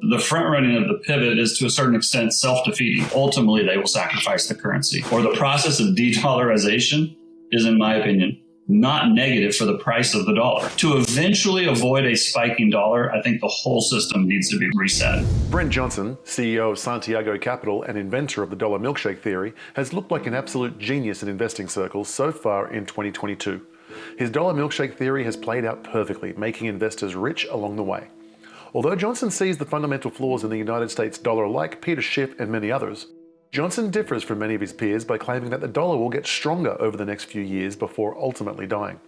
The front running of the pivot is to a certain extent self-defeating. Ultimately, they will sacrifice the currency. Or the process of de-dollarization is, in my opinion, not negative for the price of the dollar. To eventually avoid a spiking dollar, I think the whole system needs to be reset. Brent Johnson, CEO of Santiago Capital and inventor of the dollar milkshake theory, has looked like an absolute genius in investing circles so far in 2022. His dollar milkshake theory has played out perfectly, making investors rich along the way. Although Johnson sees the fundamental flaws in the United States dollar like Peter Schiff and many others, Johnson differs from many of his peers by claiming that the dollar will get stronger over the next few years before ultimately dying.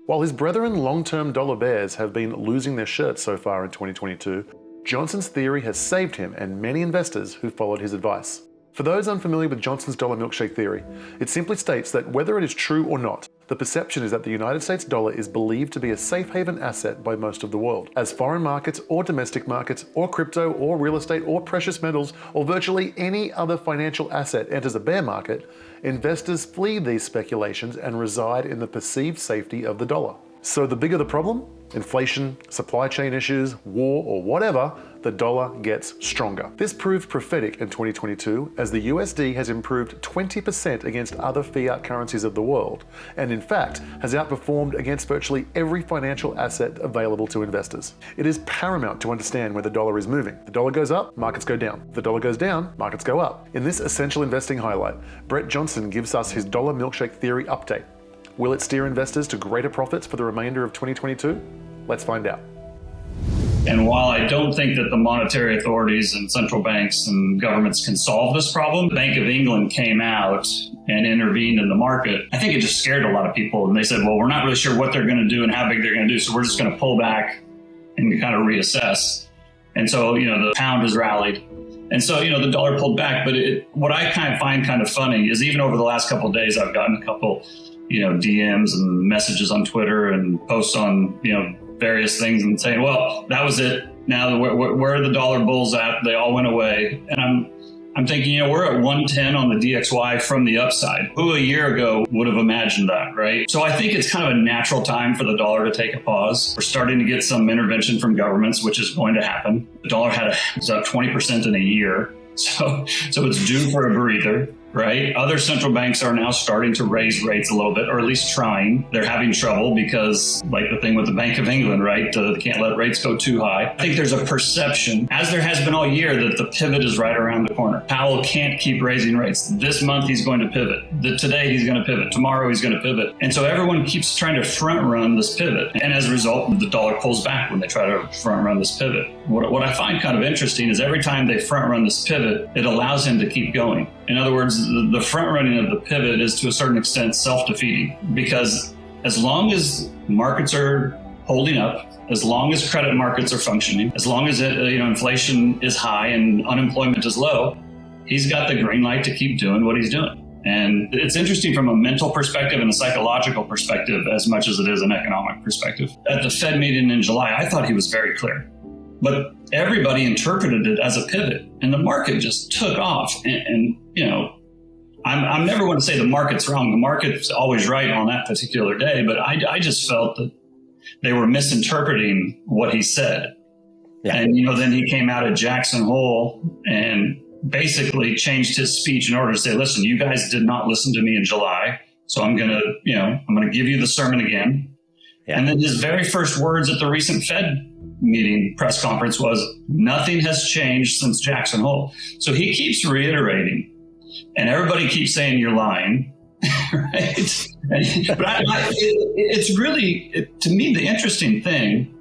While his brethren long-term dollar bears have been losing their shirts so far in 2022, Johnson's theory has saved him and many investors who followed his advice. For those unfamiliar with Johnson's dollar milkshake theory, it simply states that whether it is true or not, the perception is that the United States dollar is believed to be a safe haven asset by most of the world. As foreign markets or domestic markets or crypto or real estate or precious metals or virtually any other financial asset enters a bear market, investors flee these speculations and reside in the perceived safety of the dollar. So the bigger the problem, inflation, supply chain issues, war, or whatever, the dollar gets stronger. This proved prophetic in 2022 as the USD has improved 20% against other fiat currencies of the world, and in fact has outperformed against virtually every financial asset available to investors. It is paramount to understand where the dollar is moving. The dollar goes up, markets go down. The dollar goes down, markets go up. In this essential investing highlight, Brent Johnson gives us his dollar milkshake theory update. Will it steer investors to greater profits for the remainder of 2022? Let's find out. And while I don't think that the monetary authorities and central banks and governments can solve this problem, the Bank of England came out and intervened in the market. I think it just scared a lot of people. And they said, well, we're not really sure what they're going to do and how big they're going to do. So we're just going to pull back and kind of reassess. And so, the pound has rallied. And so, the dollar pulled back. But what I find kind of funny is even over the last couple of days, I've gotten a couple DMs and messages on Twitter and posts on, various things and saying, well, that was it. Now where are the dollar bulls at? They all went away. And I'm thinking, we're at 110 on the DXY from the upside. Who a year ago would have imagined that, right? So I think it's kind of a natural time for the dollar to take a pause. We're starting to get some intervention from governments, which is going to happen. The dollar was up 20% in a year. So it's due for a breather, right? Other central banks are now starting to raise rates a little bit, or at least trying. They're having trouble because, like the thing with the Bank of England, right? They can't let rates go too high. I think there's a perception, as there has been all year, that the pivot is right around the corner. Powell can't keep raising rates. This month he's going to pivot. Today he's going to pivot. Tomorrow he's going to pivot. And so everyone keeps trying to front run this pivot. And as a result, the dollar pulls back when they try to front run this pivot. What I find kind of interesting is every time they front run this pivot, it allows him to keep going. In other words, the front running of the pivot is to a certain extent self-defeating, because as long as markets are holding up, as long as credit markets are functioning, as long as inflation is high and unemployment is low, he's got the green light to keep doing what he's doing. And it's interesting from a mental perspective and a psychological perspective as much as it is an economic perspective. At the Fed meeting in July, I thought he was very clear. But everybody interpreted it as a pivot, and the market just took off. And I'm never going to say the market's wrong. The market's always right on that particular day. But I just felt that they were misinterpreting what he said. Yeah. And, then he came out at Jackson Hole and basically changed his speech in order to say, listen, you guys did not listen to me in July. So I'm going to give you the sermon again. Yeah. And then his very first words at the recent Fed meeting press conference was, nothing has changed since Jackson Hole. So he keeps reiterating, and everybody keeps saying you're lying, right? But it's really, to me, the interesting thing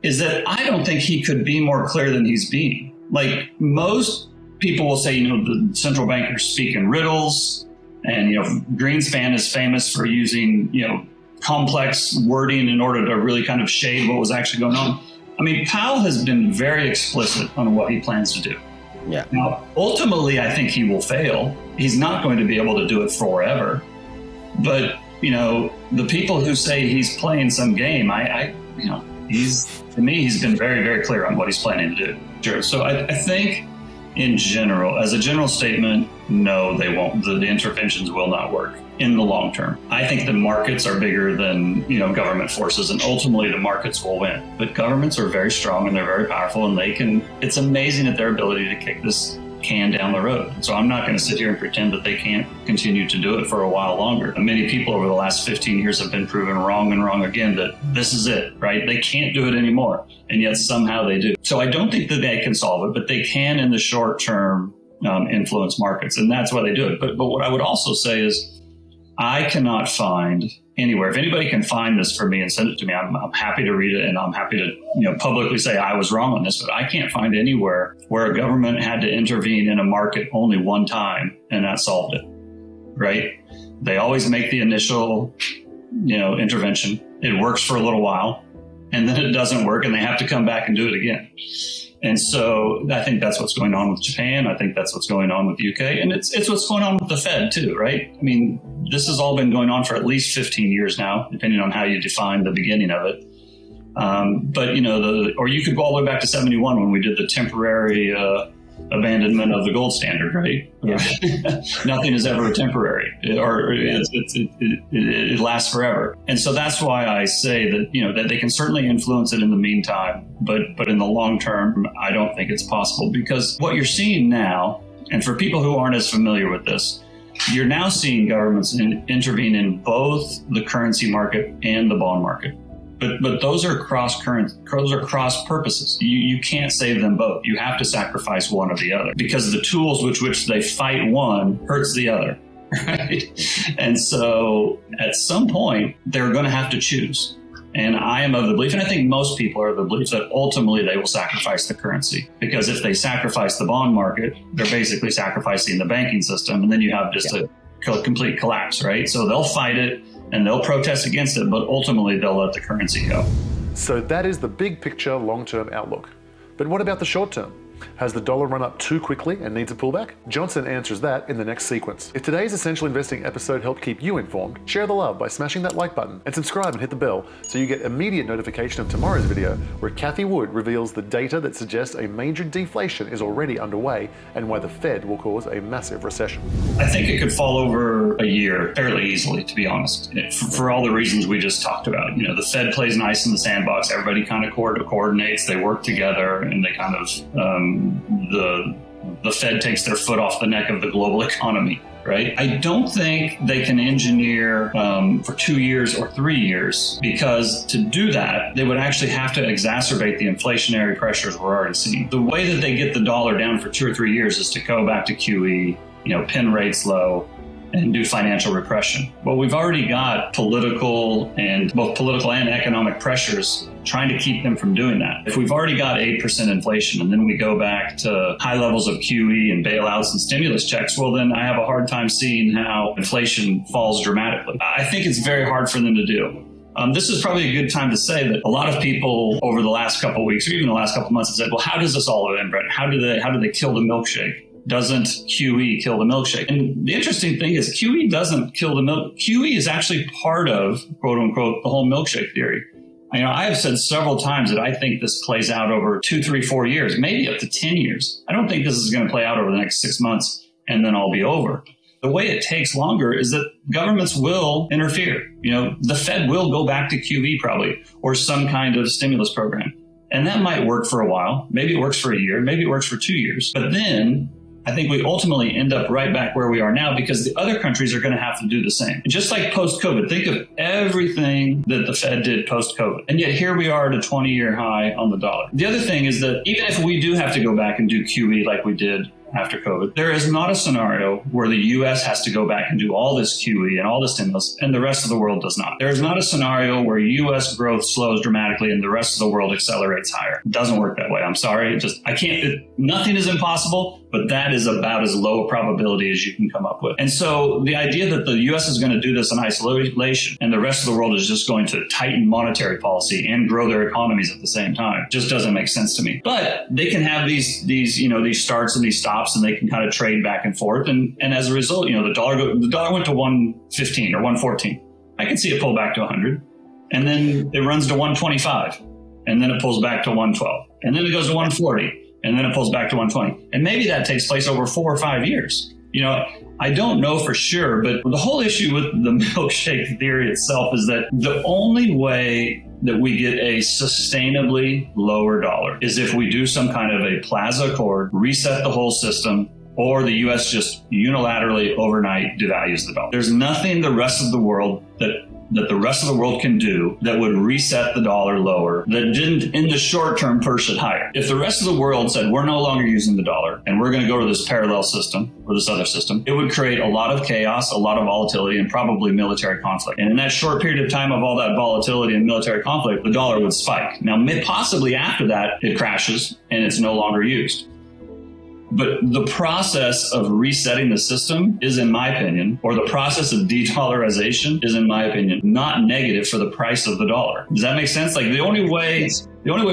is that I don't think he could be more clear than he's being. Like most people will say, the central bankers speak in riddles, and Greenspan is famous for using complex wording in order to really kind of shade what was actually going on. I mean, Powell has been very explicit on what he plans to do. Yeah. Now, ultimately, I think he will fail. He's not going to be able to do it forever. But, the people who say he's playing some game, to me, he's been very, very clear on what he's planning to do. Sure. So I think in general, as a general statement, no, they won't. The interventions will not work. in the long term. I think the markets are bigger than, government forces, and ultimately the markets will win. But governments are very strong and they're very powerful, and it's amazing at their ability to kick this can down the road. So I'm not going to sit here and pretend that they can't continue to do it for a while longer. And many people over the last 15 years have been proven wrong and wrong again, that this is it, right? They can't do it anymore. And yet somehow they do. So I don't think that they can solve it, but they can in the short term influence markets. And that's why they do it. But what I would also say is, I cannot find anywhere. If anybody can find this for me and send it to me, I'm happy to read it, and I'm happy to publicly say I was wrong on this. But I can't find anywhere where a government had to intervene in a market only one time and that solved it. Right? They always make the initial intervention. It works for a little while, and then it doesn't work, and they have to come back and do it again. And so I think that's what's going on with Japan. I think that's what's going on with the UK. And it's what's going on with the Fed too, right? I mean, this has all been going on for at least 15 years now, depending on how you define the beginning of it. But or you could go all the way back to 71 when we did the temporary abandonment of the gold standard, right? Yeah. Nothing is ever temporary, or it lasts forever. And so that's why I say that, that they can certainly influence it in the meantime, but in the long term, I don't think it's possible, because what you're seeing now, and for people who aren't as familiar with this, you're now seeing governments intervene in both the currency market and the bond market. But those are cross purposes. You can't save them both. You have to sacrifice one or the other, because the tools with which they fight one hurts the other, right? And so at some point, they're going to have to choose. And I am of the belief, and I think most people are of the belief, that ultimately they will sacrifice the currency. Because if they sacrifice the bond market, they're basically sacrificing the banking system, and then you have just a complete collapse, right? So they'll fight it, and they'll protest against it, but ultimately they'll let the currency go. So that is the big picture long-term outlook. But what about the short term? Has the dollar run up too quickly and needs a pullback? Johnson answers that in the next sequence. If today's Essential Investing episode helped keep you informed, share the love by smashing that like button and subscribe and hit the bell so you get immediate notification of tomorrow's video, where Cathie Wood reveals the data that suggests a major deflation is already underway and why the Fed will cause a massive recession. I think it could fall over a year fairly easily, to be honest, for all the reasons we just talked about. The Fed plays nice in the sandbox. Everybody kind of coordinates. They work together, and they kind of the Fed takes their foot off the neck of the global economy, right? I don't think they can engineer for 2 years or 3 years, because to do that, they would actually have to exacerbate the inflationary pressures we're already seeing. The way that they get the dollar down for 2 or 3 years is to go back to QE, pin rates low, and do financial repression. Well, we've already got political and economic pressures trying to keep them from doing that. If we've already got 8% inflation, and then we go back to high levels of QE and bailouts and stimulus checks, well, then I have a hard time seeing how inflation falls dramatically. I think it's very hard for them to do. This is probably a good time to say that a lot of people over the last couple of weeks, or even the last couple of months, have said, well, how does this all end, Brent? How do they kill the milkshake? Doesn't QE kill the milkshake? And the interesting thing is, QE doesn't kill the milk. QE is actually part of, quote unquote, the whole milkshake theory. I have said several times that I think this plays out over 2, 3, 4 years, maybe up to 10 years. I don't think this is going to play out over the next 6 months and then all be over. The way it takes longer is that governments will interfere. The Fed will go back to QE probably, or some kind of stimulus program. And that might work for a while. Maybe it works for a year. Maybe it works for 2 years. But then I think we ultimately end up right back where we are now, because the other countries are going to have to do the same. Just like post-COVID, think of everything that the Fed did post-COVID. And yet here we are at a 20-year high on the dollar. The other thing is that even if we do have to go back and do QE like we did after COVID, there is not a scenario where the U.S. has to go back and do all this QE and all this stimulus and the rest of the world does not. There is not a scenario where U.S. growth slows dramatically and the rest of the world accelerates higher. It doesn't work that way. I'm sorry. Nothing is impossible, but that is about as low a probability as you can come up with. And so the idea that the U.S. is going to do this in isolation and the rest of the world is just going to tighten monetary policy and grow their economies at the same time just doesn't make sense to me. But they can have these starts and these stops, and they can kind of trade back and forth. And as a result, the dollar went to 115 or 114. I can see it pull back to 100, and then it runs to 125, and then it pulls back to 112, and then it goes to 140, and then it pulls back to 120. And maybe that takes place over 4 or 5 years. I don't know for sure, but the whole issue with the milkshake theory itself is that the only way that we get a sustainably lower dollar is if we do some kind of a plaza accord, reset the whole system, or the U.S. just unilaterally overnight devalues the dollar. There's nothing the rest of the world that the rest of the world can do that would reset the dollar lower, that didn't in the short term push it higher. If the rest of the world said, we're no longer using the dollar and we're going to go to this parallel system or this other system, it would create a lot of chaos, a lot of volatility, and probably military conflict. And in that short period of time of all that volatility and military conflict, the dollar would spike. Now, possibly after that, it crashes and it's no longer used. But the process of resetting the system is, in my opinion, or the process of de-dollarization is, in my opinion, not negative for the price of the dollar. Does that make sense? Like the only way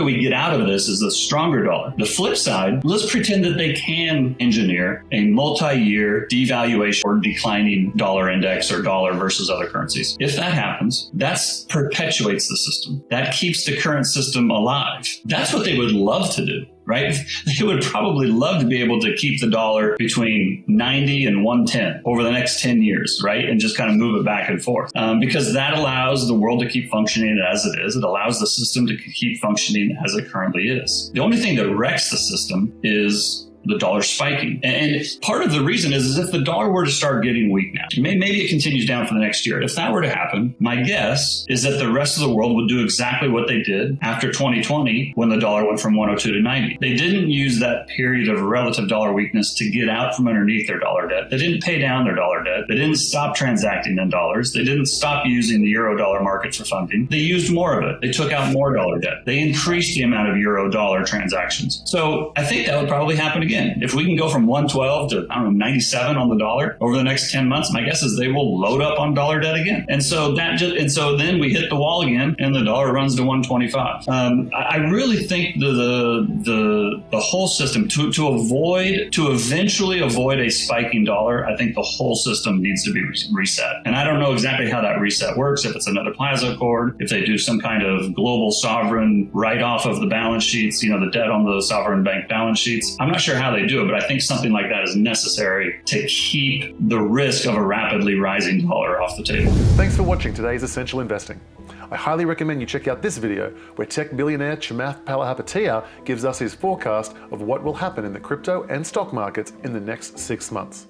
we get out of this is a stronger dollar. The flip side, let's pretend that they can engineer a multi-year devaluation or declining dollar index or dollar versus other currencies. If that happens, that perpetuates the system. That keeps the current system alive. That's what they would love to do. Right? They would probably love to be able to keep the dollar between 90 and 110 over the next 10 years, right? And just kind of move it back and forth because that allows the world to keep functioning as it is. It allows the system to keep functioning as it currently is. The only thing that wrecks the system is the dollar spiking. And part of the reason is if the dollar were to start getting weak now, maybe it continues down for the next year. If that were to happen, my guess is that the rest of the world would do exactly what they did after 2020 when the dollar went from 102 to 90. They didn't use that period of relative dollar weakness to get out from underneath their dollar debt. They didn't pay down their dollar debt. They didn't stop transacting in dollars. They didn't stop using the euro dollar market for funding. They used more of it. They took out more dollar debt. They increased the amount of euro dollar transactions. So I think that would probably happen again. If we can go from 112 to 97 on the dollar over the next 10 months, my guess is they will load up on dollar debt again. And so then we hit the wall again and the dollar runs to 125. I really think the whole system to eventually avoid a spiking dollar, I think the whole system needs to be reset. And I don't know exactly how that reset works, if it's another plaza accord, if they do some kind of global sovereign write-off of the balance sheets, the debt on the sovereign bank balance sheets. I'm not sure how they do it, but I think something like that is necessary to keep the risk of a rapidly rising dollar off the table. Thanks for watching today's Essential Investing. I highly recommend you check out this video where tech billionaire Chamath Palihapitiya gives us his forecast of what will happen in the crypto and stock markets in the next 6 months.